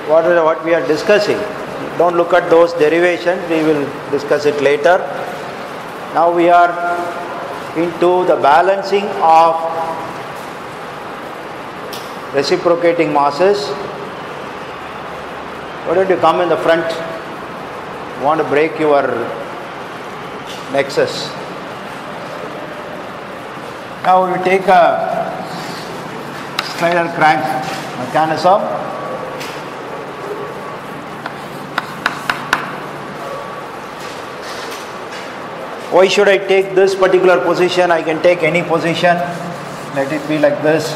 what we are discussing. Don't look at those derivations, we will discuss it later. Now we are into the balancing of reciprocating masses. Why don't you come in the front? You want to break your nexus. Now you take a spiral crank mechanism. Why should I take this particular position? I can take any position. Let it be like this.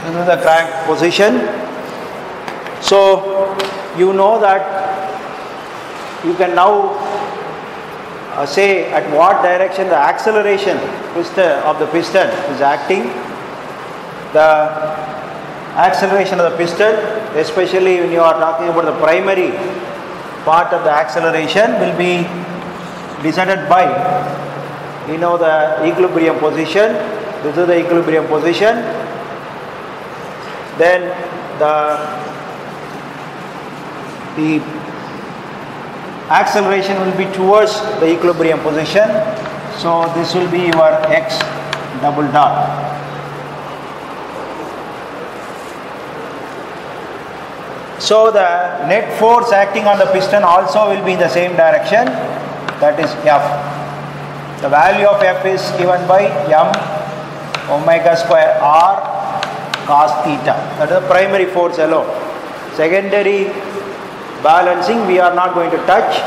This is the crank position. So you know that you can now say at what direction the acceleration of the piston is acting. The acceleration of the piston, especially when you are talking about the primary part of the acceleration, will be decided by, the equilibrium position. This is the equilibrium position. Then the acceleration will be towards the equilibrium position. So this will be your x double dot. So the net force acting on the piston also will be in the same direction, that is F. The value of F is given by m omega square r cos theta. That is the primary force alone. Secondary balancing we are not going to touch.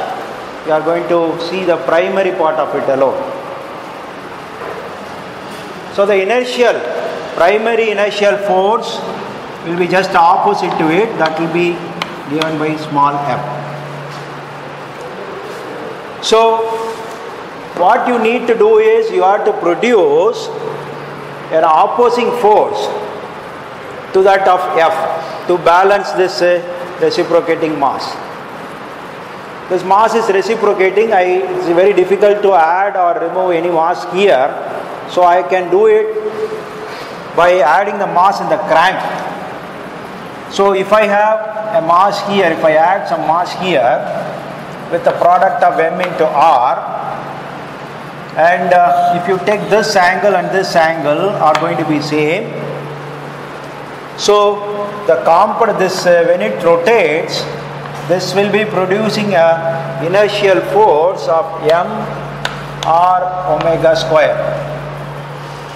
We are going to see the primary part of it alone. So the primary inertial force will be just opposite to it. That will be given by small f. So what you need to do is you have to produce an opposing force to that of F to balance this reciprocating mass. This mass is reciprocating. It's very difficult to add or remove any mass here. So I can do it by adding the mass in the crank. So if I have a mass here, if I add some mass here with the product of m into r, and if you take this angle and this angle are going to be same. So the component, when it rotates, this will be producing a inertial force of m r omega square.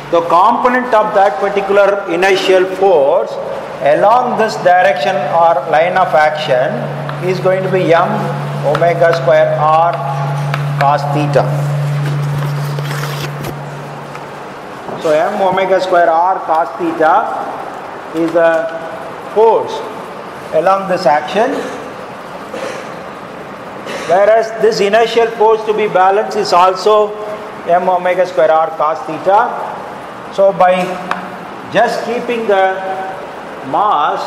The component of that particular inertial force along this direction or line of action is going to be m omega square r cos theta. So m omega square r cos theta is the force along this action, whereas this inertial force to be balanced is also m omega square r cos theta. So by just keeping the mass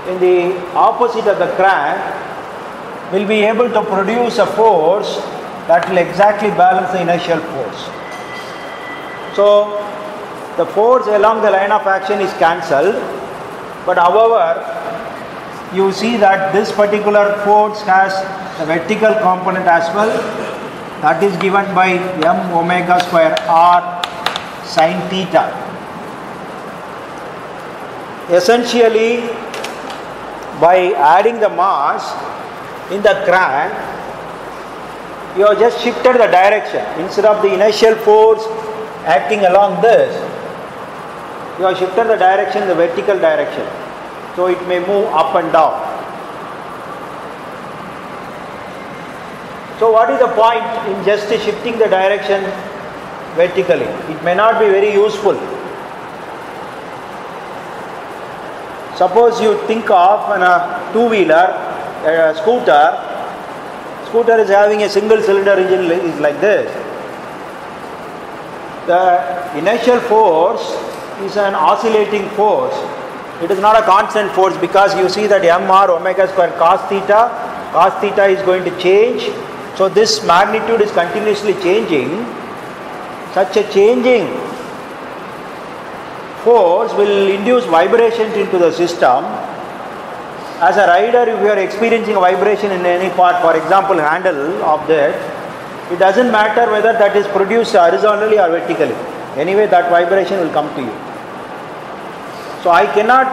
in the opposite of the crank, will be able to produce a force that will exactly balance the inertial force. So the force along the line of action is cancelled, but however you see that this particular force has a vertical component as well, that is given by m omega square r sin theta. Essentially, by adding the mass in the crank, you have just shifted the direction. Instead of the inertial force acting along this, you have shifted the direction, the vertical direction. So it may move up and down. So what is the point in just shifting the direction vertically? It may not be very useful. Suppose you think of a two-wheeler, a scooter. Scooter is having a single cylinder engine is like this. The inertial force is an oscillating force. It is not a constant force, because you see that m r omega square cos theta is going to change. So this magnitude is continuously changing. Such a changing force will induce vibrations into the system. As a rider, if you are experiencing a vibration in any part, for example handle of that, it doesn't matter whether that is produced horizontally or vertically. Anyway, that vibration will come to you. So I cannot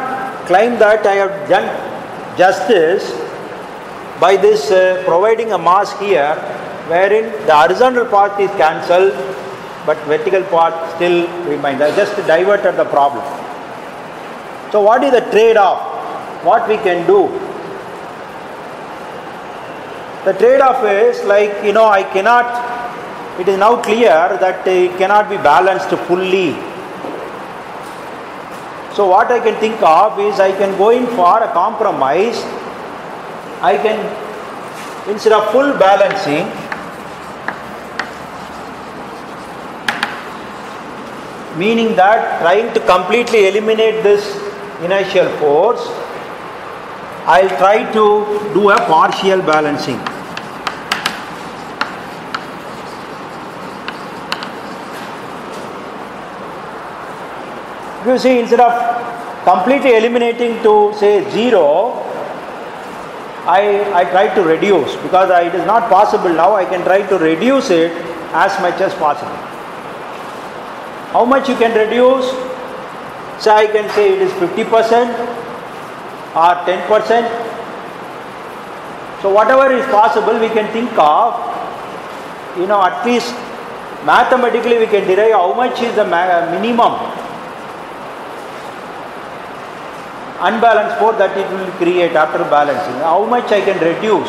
claim that I have done justice by this providing a mass here, wherein the horizontal part is cancelled, but vertical part still remains. I just diverted the problem. So what is the trade-off? What we can do? The trade-off is like, I cannot, it is now clear that it cannot be balanced fully. So what I can think of is I can go in for a compromise. I can, instead of full balancing, meaning that trying to completely eliminate this inertial force, I'll try to do a partial balancing. You see, instead of completely eliminating to say 0, I try to reduce, because it is not possible now. I can try to reduce it as much as possible. How much you can reduce? Say I can say it is 50% or 10%. So whatever is possible we can think of, at least mathematically we can derive how much is the minimum unbalanced force that it will create after balancing. How much I can reduce.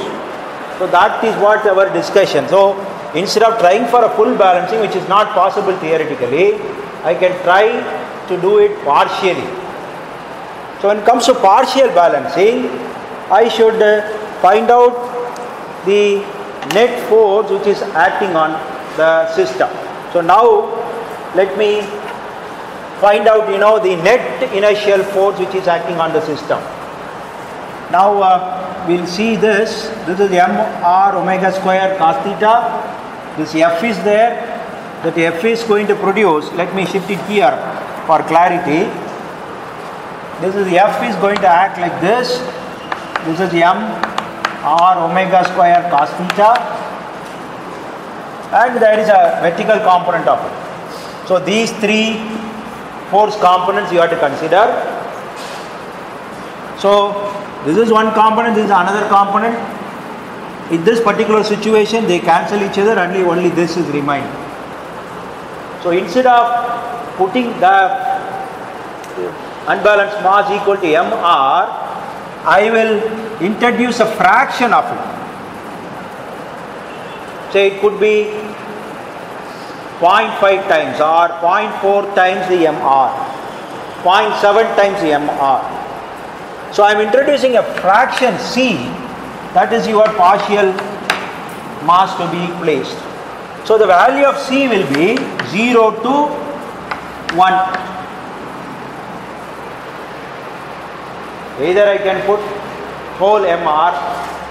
So that is what our discussion. So instead of trying for a full balancing, which is not possible theoretically, I can try to do it partially. So when it comes to partial balancing, I should find out the net force which is acting on the system. So now let me find out the net inertial force which is acting on the system. Now we'll see this. This is mr omega square cos theta. This F is there. That F is going to produce, let me shift it here for clarity. This is F is going to act like this. This is mr omega square cos theta. And there is a vertical component of it. So these three force components you have to consider. So this is one component, this is another component. In this particular situation they cancel each other, only this is remained. So instead of putting the unbalanced mass equal to mr, I will introduce a fraction of it. Say it could be 0.5 times or 0.4 times the mr, 0.7 times the mr. So I am introducing a fraction c, that is your partial mass to be placed. So the value of c will be 0 to 1. Either I can put whole mr,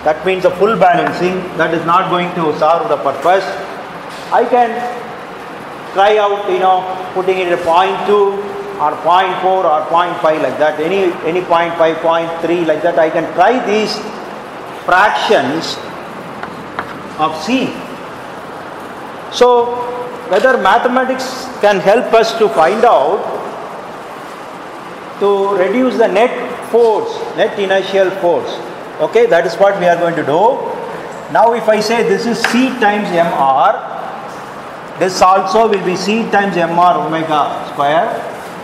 that means a full balancing, that is not going to serve the purpose. I can try out, putting it at 0.2 or 0.4 or 0.5 like that, any 0.5, 0.3 like that. I can try these fractions of c. So whether mathematics can help us to find out to reduce the net force, net inertial force. Okay, that is what we are going to do. Now if I say this is c times mr, this also will be c times mr omega square,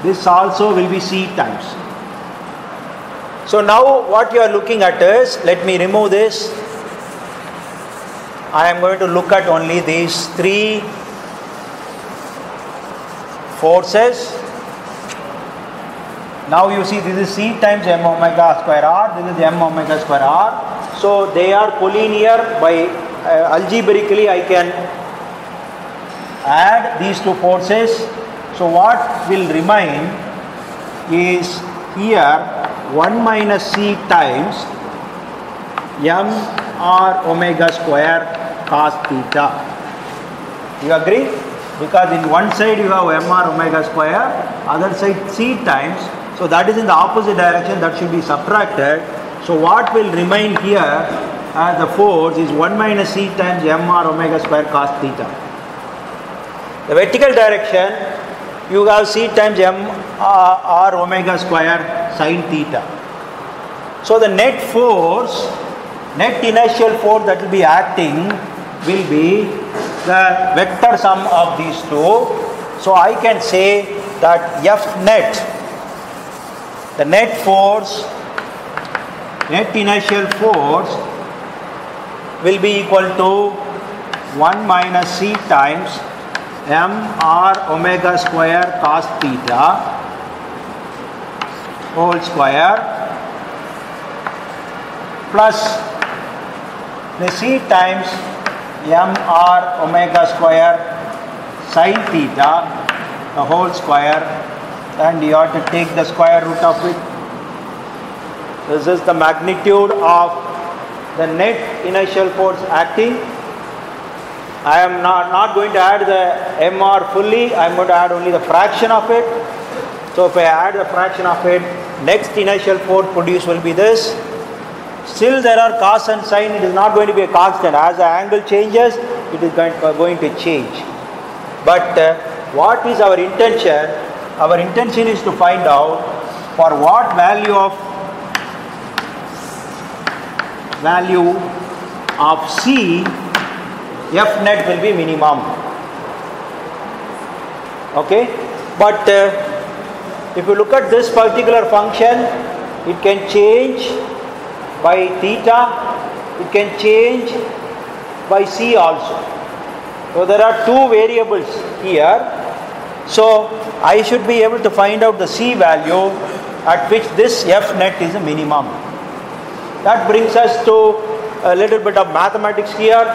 this also will be c times. So now what you are looking at is, let me remove this. I am going to look at only these three forces. Now you see this is c times m omega square r, this is m omega square r. So they are collinear. By algebraically I can add these two forces. So what will remain is here 1 minus c times m r omega square cos theta. You agree? because in one side you have mr omega square, other side c times, so that is in the opposite direction, that should be subtracted. So what will remain here as the force is 1 minus c times mr omega square cos theta. The vertical direction, you have c times r omega square sin theta. So the net force, net inertial force that will be acting will be the vector sum of these two. So I can say that F net, the net force, net inertial force will be equal to 1 minus c times mr omega square cos theta whole square plus the c times mr omega square sin theta the whole square, and you have to take the square root of it. This is the magnitude of the net inertial force acting. I am not going to add the mr fully, I am going to add only the fraction of it. So if I add the fraction of it, next inertial force produced will be this. Still there are cos and sin, it is not going to be a constant. As the angle changes, it is going to change. But what is our intention? Our intention is to find out for what value of C, F net will be minimum. Okay? But if you look at this particular function, it can change by theta, it can change by C also. So there are two variables here. So I should be able to find out the C value at which this F net is a minimum. That brings us to a little bit of mathematics here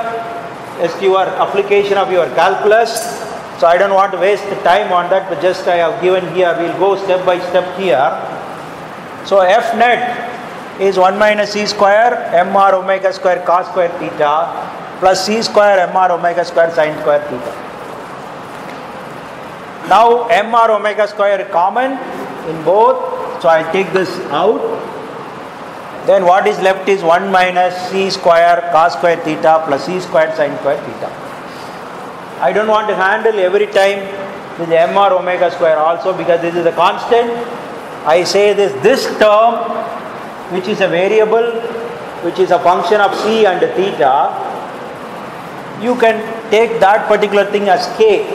as to your application of your calculus. So I don't want to waste the time on that, but just I have given here, we will go step by step here. So F net is 1 minus c square mr omega square cos square theta plus c square mr omega square sin square theta. Now mr omega square is common in both, so I take this out. Then what is left is 1 minus c square cos square theta plus c square sin square theta. I don't want to handle every time with mr omega square also, because this is a constant. I say this term, which is a variable, which is a function of c and theta, you can take that particular thing as k.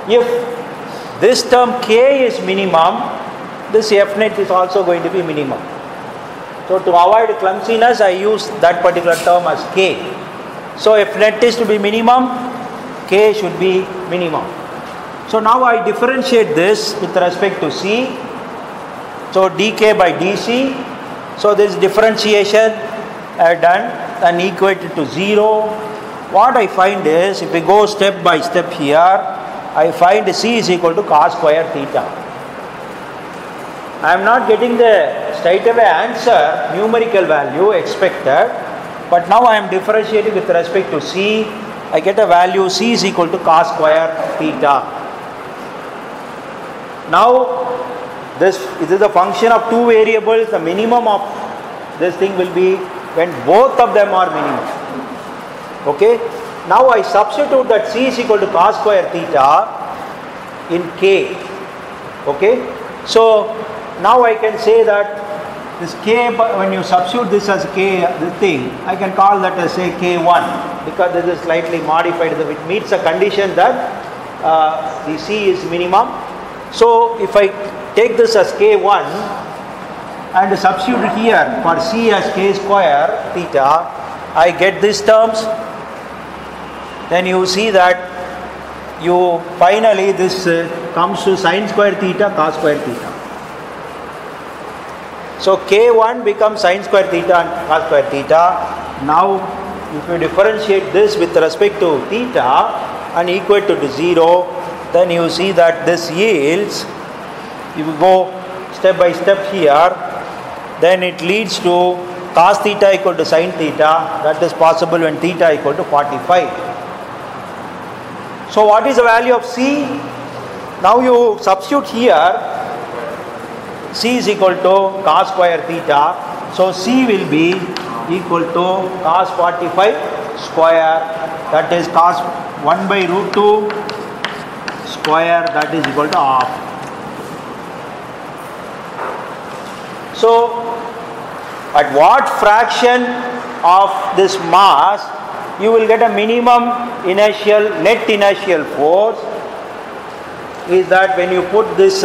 If this term k is minimum, this f net is also going to be minimum. So to avoid clumsiness, I use that particular term as k. So f net is to be minimum, k should be minimum. So now I differentiate this with respect to c. So dk by dc. So this differentiation I have done and equated to 0. What I find is, if we go step by step here, I find c is equal to cos square theta. I am not getting the straight away answer, numerical value expected, but now I am differentiating with respect to c. I get a value c is equal to cos square theta. Now this is a function of two variables. The minimum of this thing will be when both of them are minimum. Okay. Now I substitute that c is equal to cos square theta in k. Okay. So now I can say that this k, when you substitute this as k, this thing, I can call that as say k1, because this is slightly modified. It meets a condition that the c is minimum. So if I take this as k1 and substitute here for c as k square theta, I get these terms. Then you see that you finally this comes to sin square theta cos square theta. So k1 becomes sin square theta and cos square theta. Now if you differentiate this with respect to theta and equate to 0, then you see that this yields, if you go step by step here, then it leads to cos theta equal to sin theta. That is possible when theta equal to 45. So what is the value of C? Now you substitute here, C is equal to cos square theta. So C will be equal to cos 45 square, that is cos 1 by root 2 square, that is equal to half. So at what fraction of this mass you will get a minimum net inertial force is that when you put this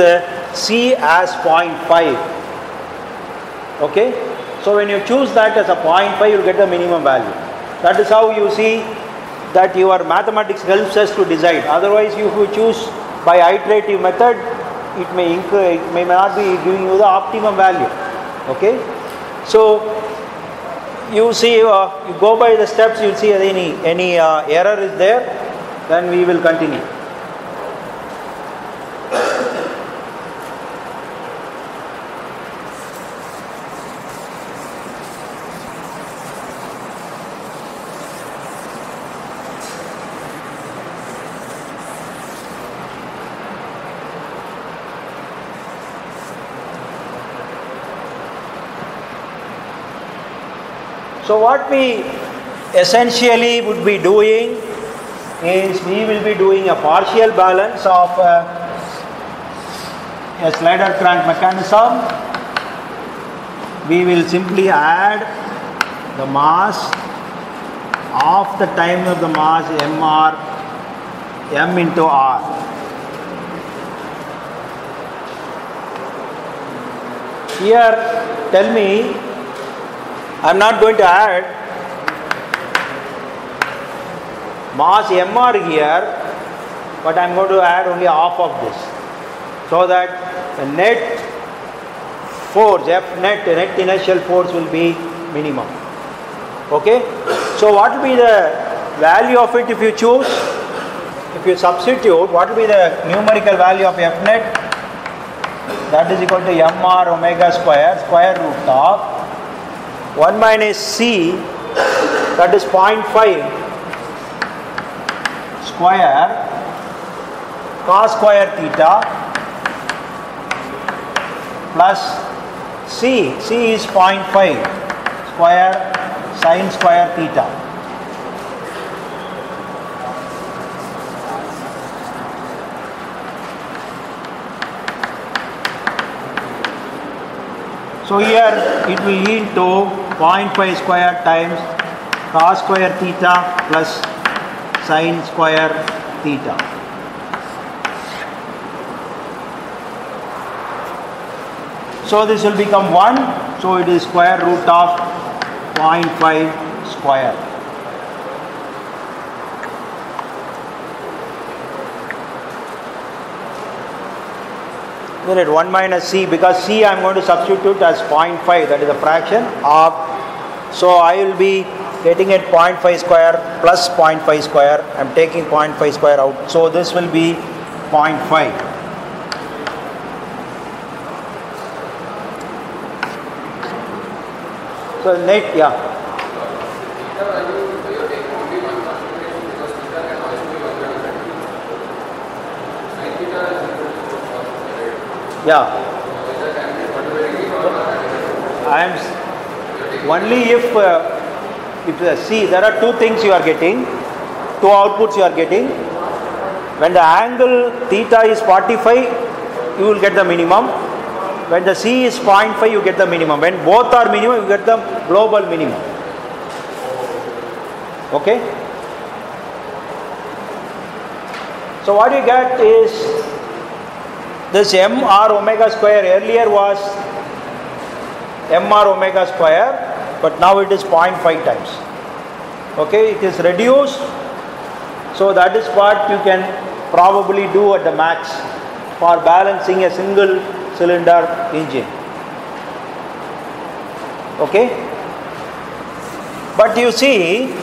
C as 0.5. Okay, so when you choose that as a 0.5 you will get the minimum value. That is how you see that your mathematics helps us to decide. Otherwise, if you choose by iterative method, it may not be giving you the optimum value. Okay, so you see, you go by the steps, you will see any error is there, then we will continue. So what we essentially would be doing is we will be doing a partial balance of a slider crank mechanism. We will simply add the mass of the time of the mass m into r. Here tell me, I am not going to add mass mr here, but I am going to add only half of this, so that the net force, net inertial force will be minimum. Okay, so what will be the value of it if you choose? If you substitute, what will be the numerical value of F net? That is equal to mr omega square root of 1 minus C, that is 0.5 square cos square theta plus C is 0.5 square sin square theta. So here it will yield to 0.5 square times cos square theta plus sin square theta. So this will become 1, so it is square root of 0.5 square. Then at 1 minus C, because C I am going to substitute as 0.5, that is a fraction of, so I will be getting it 0.5 square plus 0.5 square, I am taking 0.5 square out, so this will be 0.5. So net, yeah. Yeah, I am only if see, there are two things you are getting, two outputs you are getting. When the angle theta is 45, you will get the minimum. When the C is 0.5, you get the minimum. When both are minimum, you get the global minimum. Okay? So what you get is this mr omega square. Earlier was mr omega square, but now it is 0.5 times. Okay, it is reduced. So that is what you can probably do at the max for balancing a single cylinder engine. Okay, but you see,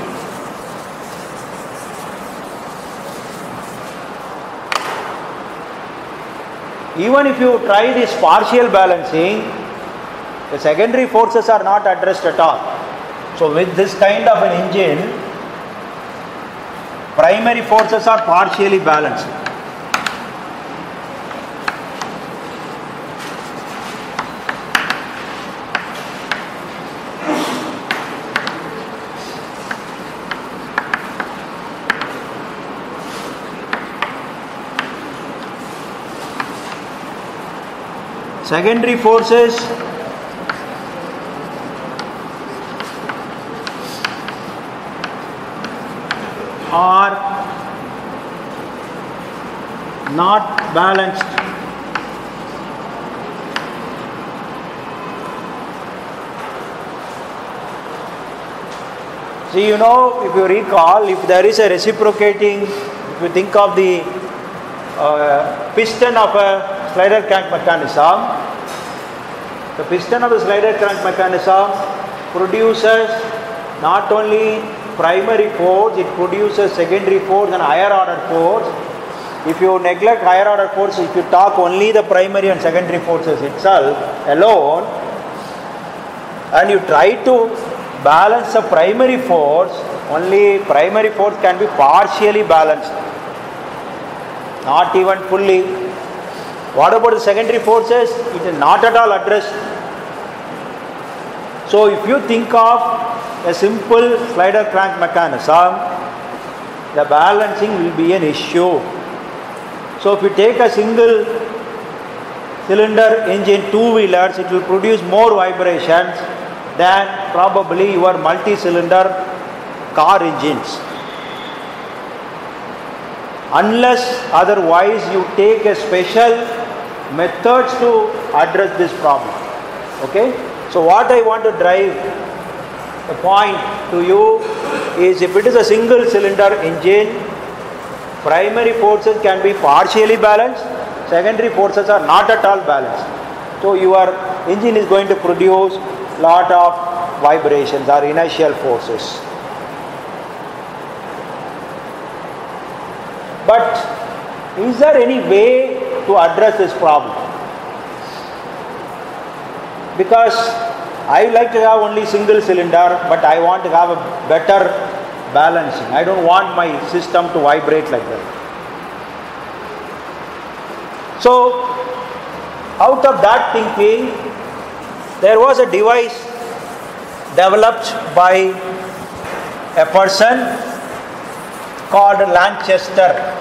even if you try this partial balancing, the secondary forces are not addressed at all. So with this kind of an engine, primary forces are partially balanced. Secondary forces are not balanced. See, if you recall, if there is a reciprocating, if you think of the piston of a slider crank mechanism, the piston of the slider crank mechanism produces not only primary force, it produces secondary force and higher order force. If you neglect higher order force, if you talk only the primary and secondary forces itself alone, and you try to balance the primary force, only primary force can be partially balanced, not even fully. What about the secondary forces? It is not at all addressed. So if you think of a simple slider crank mechanism, the balancing will be an issue. So if you take a single cylinder engine two-wheelers, it will produce more vibrations than probably your multi-cylinder car engines. Unless otherwise you take a special methods to address this problem. Okay? So what I want to drive the point to you is, if it is a single cylinder engine, primary forces can be partially balanced, secondary forces are not at all balanced. So your engine is going to produce lot of vibrations or inertial forces. But is there any way to address this problem? Because I like to have only single cylinder, but I want to have a better balancing. I don't want my system to vibrate like that. So, out of that thinking, there was a device developed by a person called Lanchester.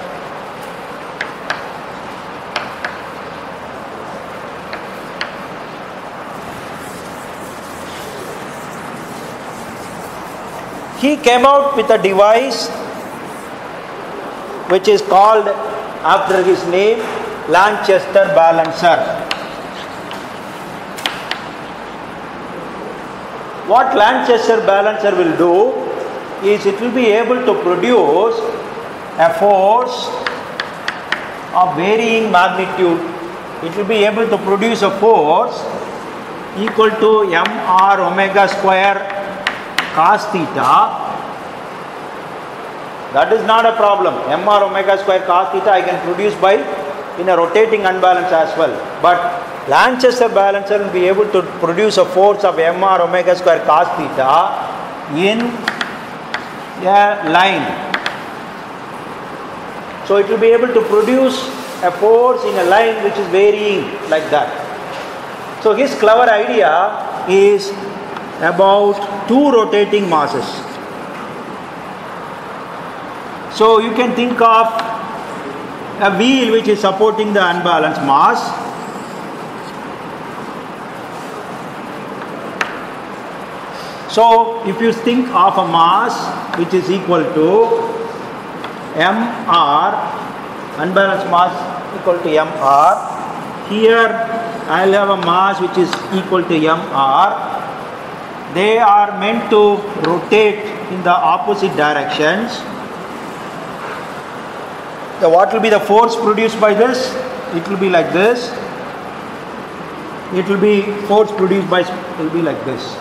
He came out with a device which is called after his name, Lanchester balancer. What Lanchester balancer will do is, it will be able to produce a force of varying magnitude. It will be able to produce a force equal to mr omega square cos theta. That is not a problem. mr omega square cos theta I can produce by in a rotating unbalance as well. But Lanchester balancer will be able to produce a force of mr omega square cos theta in a line. So it will be able to produce a force in a line which is varying like that. So his clever idea is about two rotating masses. So you can think of a wheel which is supporting the unbalanced mass. So if you think of a mass which is equal to mr, unbalanced mass equal to mr, here I will have a mass which is equal to mr. They are meant to rotate in the opposite directions. So what will be the force produced by this? It will be like this. It will be force produced by, will be like this.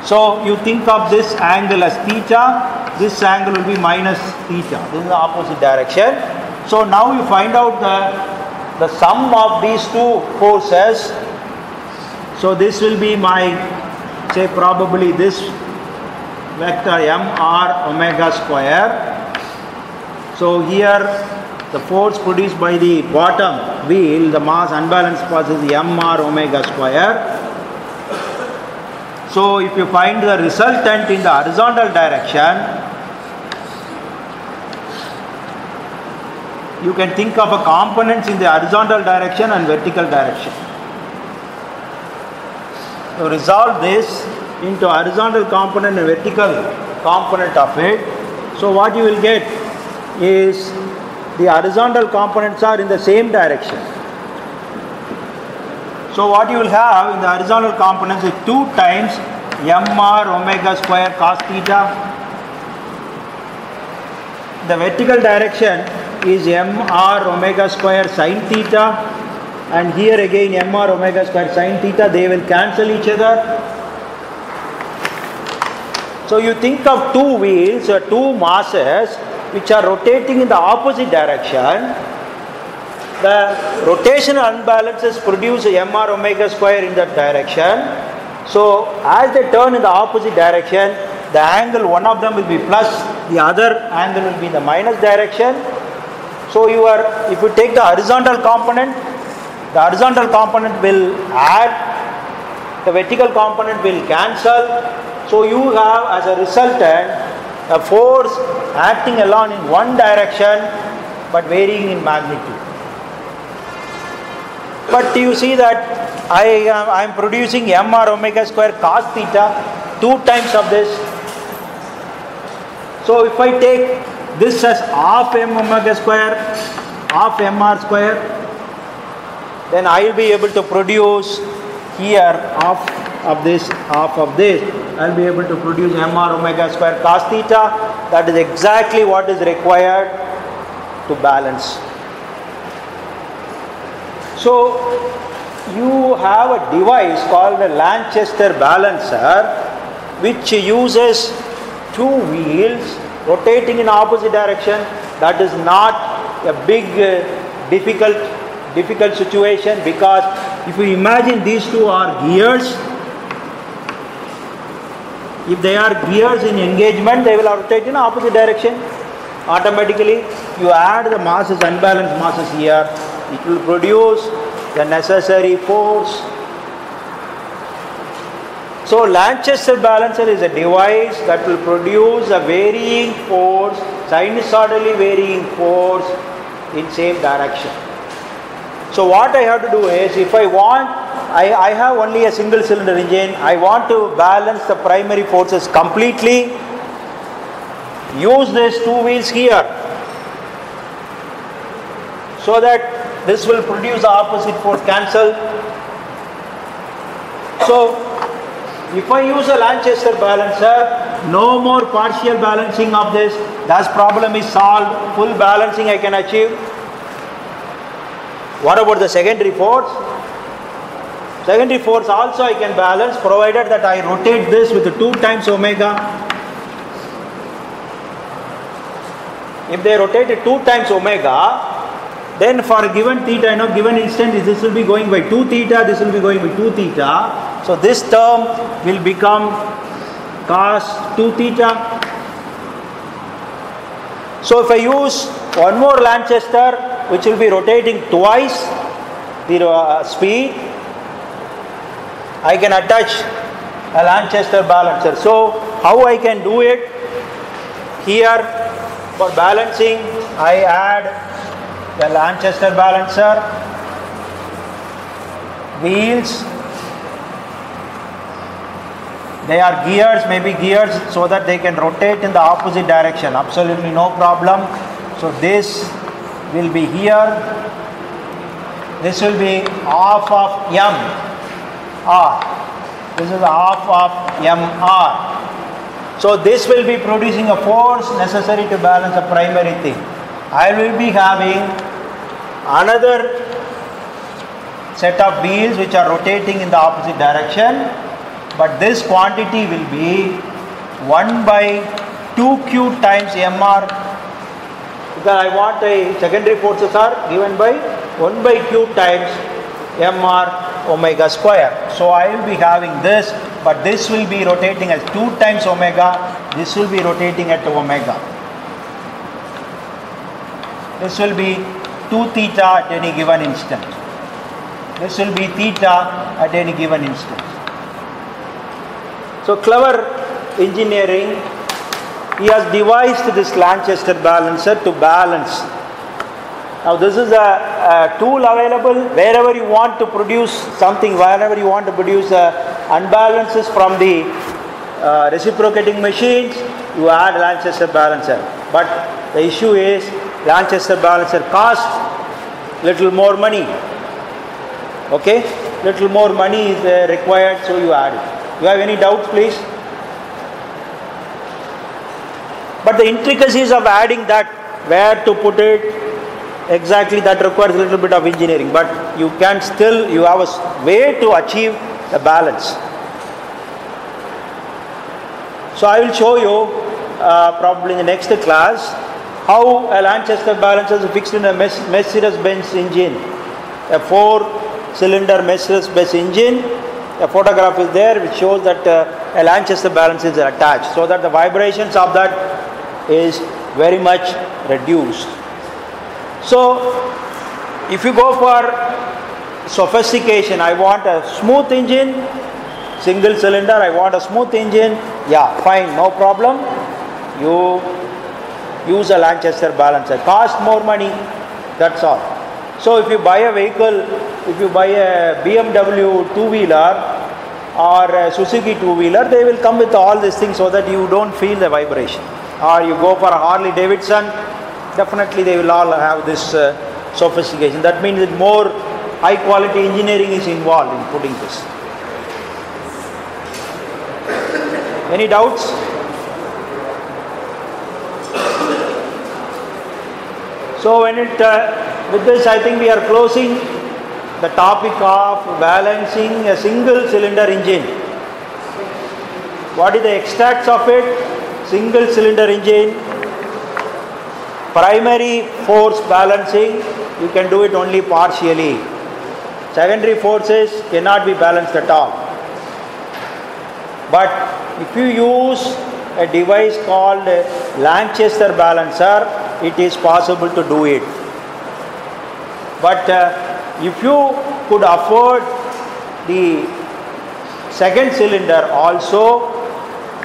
So you think of this angle as theta, this angle will be minus theta. This is the opposite direction. So now you find out the sum of these two forces. So this will be my, say probably this vector mr omega square So here the force produced by the bottom wheel, the mass unbalanced force is mr omega square. So if you find the resultant in the horizontal direction, you can think of a components in the horizontal direction and vertical direction. So resolve this into horizontal component and vertical component of it. So what you will get is the horizontal components are in the same direction. So what you will have in the horizontal components is 2 times mr omega square cos theta. The vertical direction is mr omega square sin theta, and here again mr omega square sin theta, they will cancel each other. So you think of 2 wheels or 2 masses which are rotating in the opposite direction. The rotational unbalances produce mr omega square in that direction. So as they turn in the opposite direction, the angle, one of them will be plus, the other angle will be in the minus direction. So if you take the horizontal component will add, the vertical component will cancel. So you have as a resultant a force acting along in one direction but varying in magnitude. But you see that I am producing mr omega square cos theta 2 times of this. So if I take this as half m omega square, half mr square, then I will be able to produce here half of this, half of this. I will be able to produce mr omega square cos theta. That is exactly what is required to balance. So you have a device called a Lanchester balancer which uses 2 wheels rotating in opposite direction. That is not a big difficult situation, because if you imagine these 2 are gears, if they are gears in engagement, they will rotate in opposite direction. Automatically you add the masses, unbalanced masses here, it will produce the necessary force. So Lanchester balancer is a device that will produce a varying force, sinusoidally varying force in same direction. So what I have to do is, if I want, I have only a single cylinder engine, I want to balance the primary forces completely, use these 2 wheels here, so that this will produce the opposite force, cancel. So if I use a Lanchester balancer, no more partial balancing of this, thus problem is solved, full balancing I can achieve. What about the secondary force? Secondary force also I can balance, provided that I rotate this with 2 times omega. If they rotate it 2 times omega, then for a given theta, given instant, this will be going by 2 theta, this will be going by 2 theta. So this term will become cos 2 theta. So if I use one more Lanchester, which will be rotating twice the speed, I can attach a Lanchester balancer. So how I can do it? Here for balancing, I add the Lanchester balancer, wheels, they are gears, maybe gears so that they can rotate in the opposite direction, absolutely no problem. So this will be here, this will be half of mr, this is half of mr. So this will be producing a force necessary to balance the primary thing. I will be having another set of wheels which are rotating in the opposite direction, but this quantity will be 1 by 2q times mr, because I want a secondary forces are given by 1 by q times mr omega square. So I will be having this, but this will be rotating as 2 times omega, this will be rotating at omega. this will be 2 theta at any given instant. This will be theta at any given instant. So clever engineering, he has devised this Lanchester balancer to balance. Now this is a tool available wherever you want to produce something, wherever you want to produce unbalances from the reciprocating machines, you add Lanchester balancer. But the issue is Lanchester balancer costs little more money. Okay, little more money is required, so you add it. You have any doubts, please? But the intricacies of adding that, where to put it, exactly, that requires a little bit of engineering. But you can still, you have a way to achieve the balance. So I will show you probably in the next class how a Lanchester balancer is fixed in a Mercedes-Benz engine, a 4-cylinder Mercedes-Benz engine. A photograph is there which shows that a Lanchester balancer is attached, so that the vibrations of that is very much reduced. So if you go for sophistication, I want a smooth engine, single cylinder, I want a smooth engine, yeah, fine, no problem. You use a Lanchester balancer. Cost more money, that's all. So if you buy a vehicle, if you buy a BMW two-wheeler or a Suzuki two-wheeler, they will come with all these things so that you don't feel the vibration. Or you go for a Harley Davidson, definitely they will all have this sophistication. That means that more high quality engineering is involved in putting this. Any doubts? So when with this I think we are closing the topic of balancing a single cylinder engine. What is the extracts of it? Single cylinder engine, primary force balancing, you can do it only partially. Secondary forces cannot be balanced at all. But if you use a device called Lanchester balancer, it is possible to do it. But if you could afford the second cylinder also,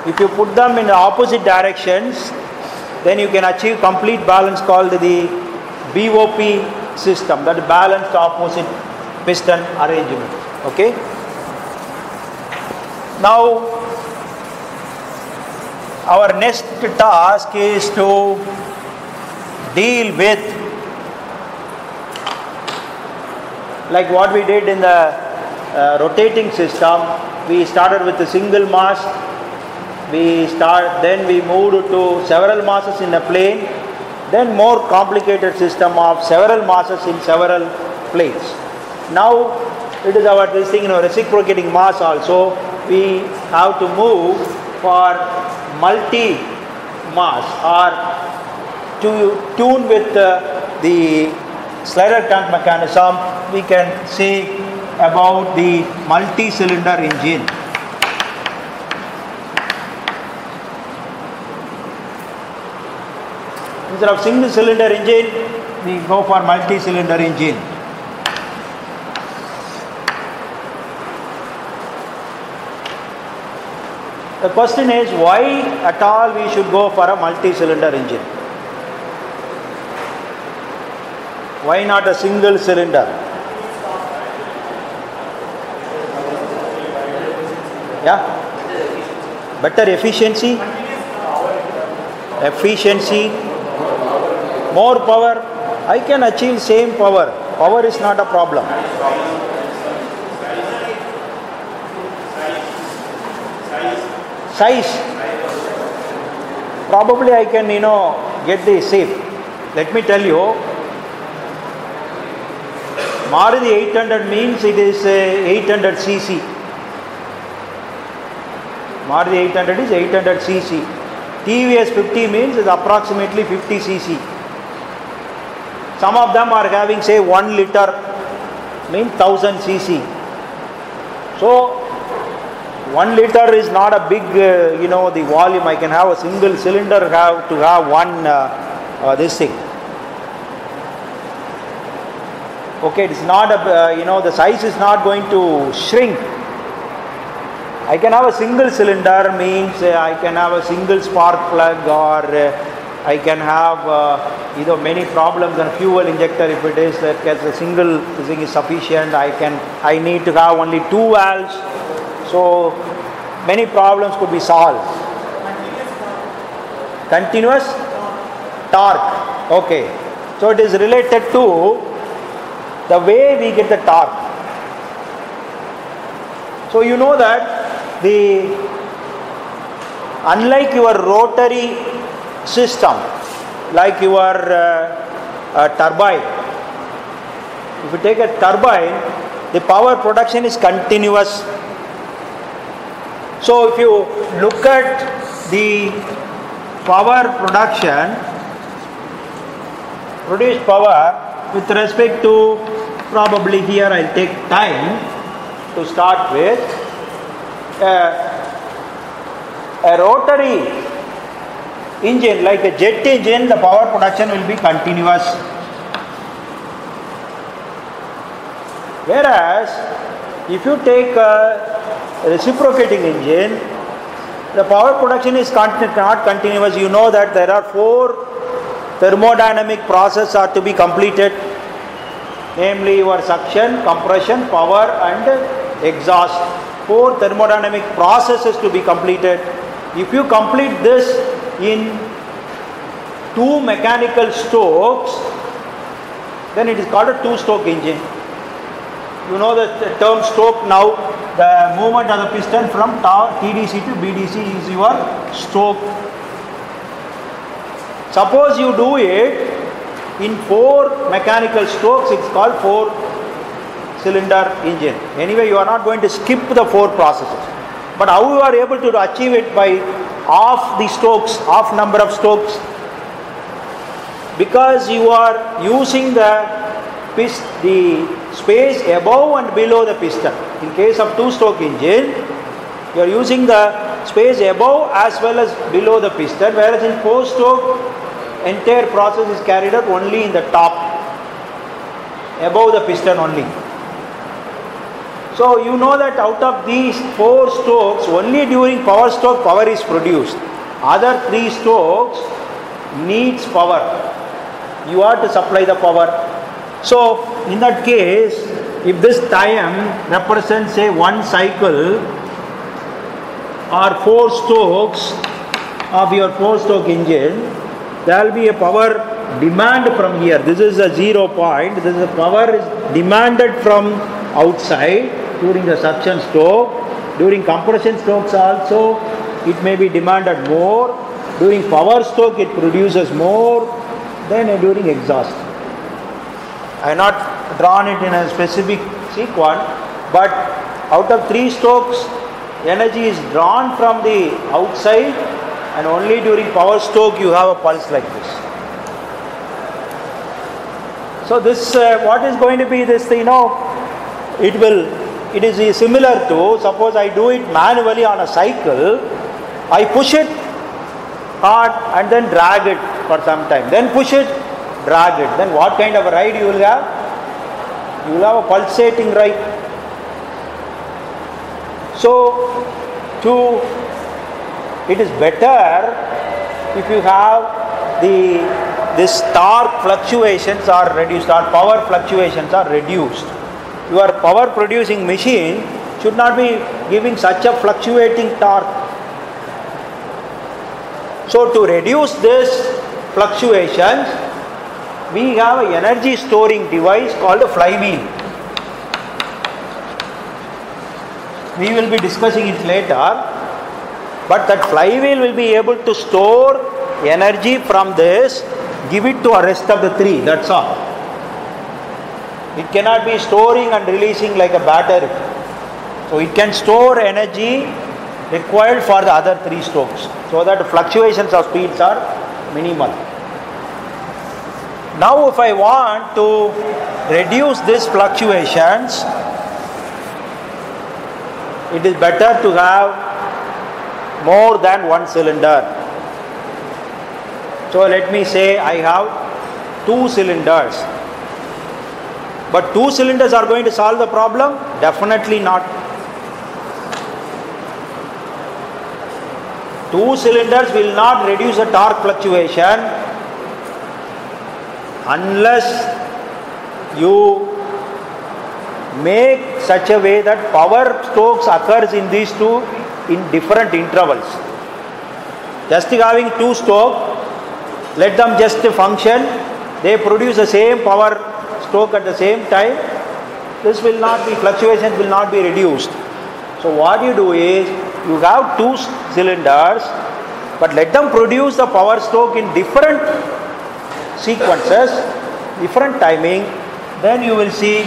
if you put them in the opposite directions, then you can achieve complete balance called the BOP system, that is balanced opposite piston arrangement. Okay. Now our next task is to deal with, like what we did in the rotating system. We started with a single mass. Then we moved to several masses in a plane. Then more complicated system of several masses in several planes. Now it is our this thing, reciprocating mass also. We have to move for multi-mass, or to tune with the slider tank mechanism, we can say about the multi-cylinder engine. Instead of single cylinder engine, we go for multi-cylinder engine. The question is, why at all we should go for a multi-cylinder engine? Why not a single cylinder? Yeah? Better efficiency? More power? I can achieve same power. Power is not a problem. Size? Probably I can, get the shape. Let me tell you, Maruti 800 means it is 800 cc. Maruti 800 is 800 cc. TVS 50 means it is approximately 50 cc. Some of them are having, say, 1 liter, means 1000 cc. So 1 liter is not a big, the volume. I can have a single cylinder to have one this thing. Okay, it's not a, the size is not going to shrink. I can have a single cylinder, means I can have a single spark plug, or I can have many problems on fuel injector. If it is that a single thing is sufficient, I need to have only 2 valves. So many problems could be solved. Continuous torque. Okay. So it is related to the way we get the torque. So you know that unlike your rotary system, like your turbine, if you take a turbine, the power production is continuous. So if you look at the power production, produced power with respect to, probably here I'll take time to start with. A rotary engine, like a jet engine, the power production will be continuous. Whereas if you take a reciprocating engine, the power production is not continuous. You know that there are 4 thermodynamic processes are to be completed, namely your suction, compression, power and exhaust. 4 thermodynamic processes to be completed. If you complete this in 2 mechanical strokes, then it is called a 2-stroke engine. You know the term stroke now. The movement of the piston from TDC to BDC is your stroke. Suppose you do it in 4 mechanical strokes, it's called 4-cylinder engine. Anyway, you are not going to skip the 4 processes. But how you are able to achieve it? By half the strokes, half number of strokes. Because you are using the space above and below the piston. In case of 2-stroke engine, you are using the space above as well as below the piston, whereas in 4-stroke, entire process is carried out only in the top, above the piston only. So you know that out of these 4 strokes, only during power stroke power is produced. Other 3 strokes needs power. You are to supply the power. So in that case, if this time represents say 1 cycle or 4 strokes of your 4-stroke engine, there will be a power demand from here. This is a 0 point. This is a power is demanded from outside during the suction stroke. During compression strokes also it may be demanded more. During power stroke it produces more than during exhaust. I have not drawn it in a specific sequence, but out of 3 strokes energy is drawn from the outside, and only during power stroke you have a pulse like this. So this what is going to be this, it is similar to, suppose I do it manually on a cycle, I push it hard and then drag it for some time, then push it, drag it, then what kind of a ride you will have? You will have a pulsating ride. So it is better if you have this torque fluctuations are reduced, or power fluctuations are reduced. Your power producing machine should not be giving such a fluctuating torque. So to reduce this fluctuations, we have an energy storing device called a flywheel. We will be discussing it later, but that flywheel will be able to store energy from this, give it to the rest of the 3, that's all. It cannot be storing and releasing like a battery. So it can store energy required for the other 3 strokes, so that the fluctuations of speeds are minimal. Now if I want to reduce these fluctuations, it is better to have more than 1 cylinder. So let me say I have 2 cylinders. But 2 cylinders are going to solve the problem? Definitely not. 2 cylinders will not reduce the torque fluctuation unless you make such a way that power strokes occurs in these two in different intervals. Just having 2 strokes, let them just function, they produce the same power stroke at the same time, this will not be, fluctuations will not be reduced. So what you do is, you have 2 cylinders, but let them produce the power stroke in different sequences, different timing, then you will see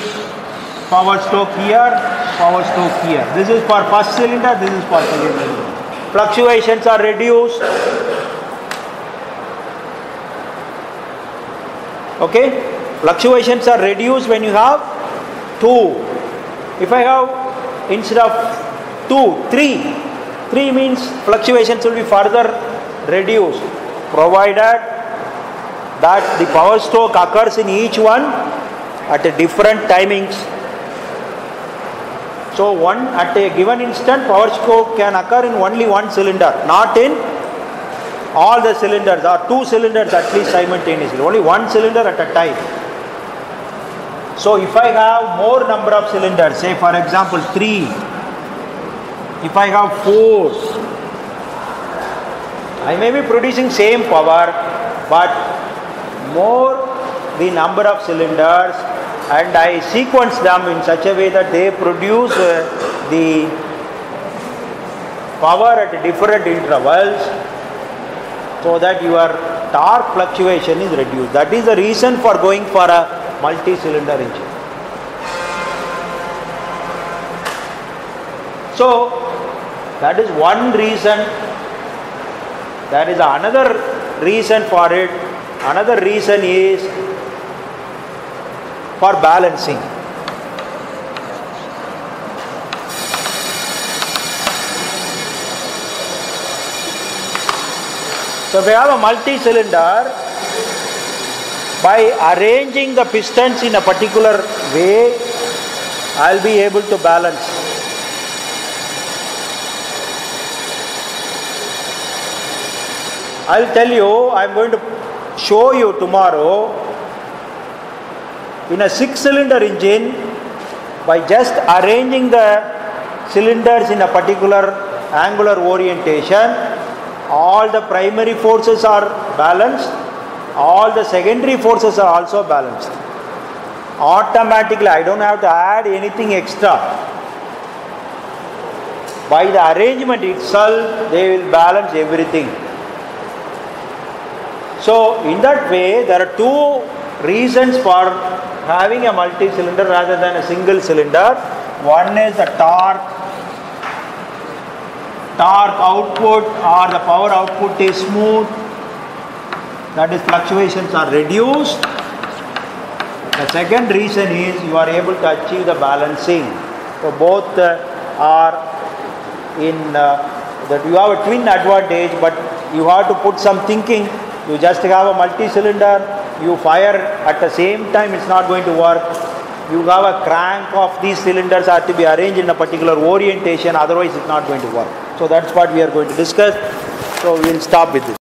power stroke here, power stroke here. This is for first cylinder, this is for second cylinder. Fluctuations are reduced. Okay? Fluctuations are reduced when you have 2. If I have, instead of 2, 3 means fluctuations will be further reduced, provided that the power stroke occurs in each one at a different timings. So at a given instant, power stroke can occur in only 1 cylinder, not in all the cylinders, or 2 cylinders at least simultaneously, only 1 cylinder at a time. So if I have more number of cylinders, say for example 3, if I have 4, I may be producing same power, but more the number of cylinders, and I sequence them in such a way that they produce the power at different intervals, so that your torque fluctuation is reduced. That is the reason for going for a multi-cylinder engine. So that is one reason. There is another reason for it. Another reason is for balancing. So if we have a multi-cylinder, by arranging the pistons in a particular way, I will be able to balance. I will tell you, I am going to show you tomorrow, in a 6-cylinder engine, by just arranging the cylinders in a particular angular orientation, all the primary forces are balanced, all the secondary forces are also balanced. Automatically, I don't have to add anything extra. By the arrangement itself, they will balance everything. So, in that way, there are 2 reasons for having a multi-cylinder rather than a single cylinder. One is the torque output, or the power output is smooth. That is, fluctuations are reduced. The second reason is you are able to achieve the balancing. So both are in that you have a twin advantage, but you have to put some thinking. You just have a multi-cylinder, you fire at the same time, it's not going to work. You have a crank of these cylinders have to be arranged in a particular orientation, otherwise it's not going to work. So that's what we are going to discuss. So we will stop with this.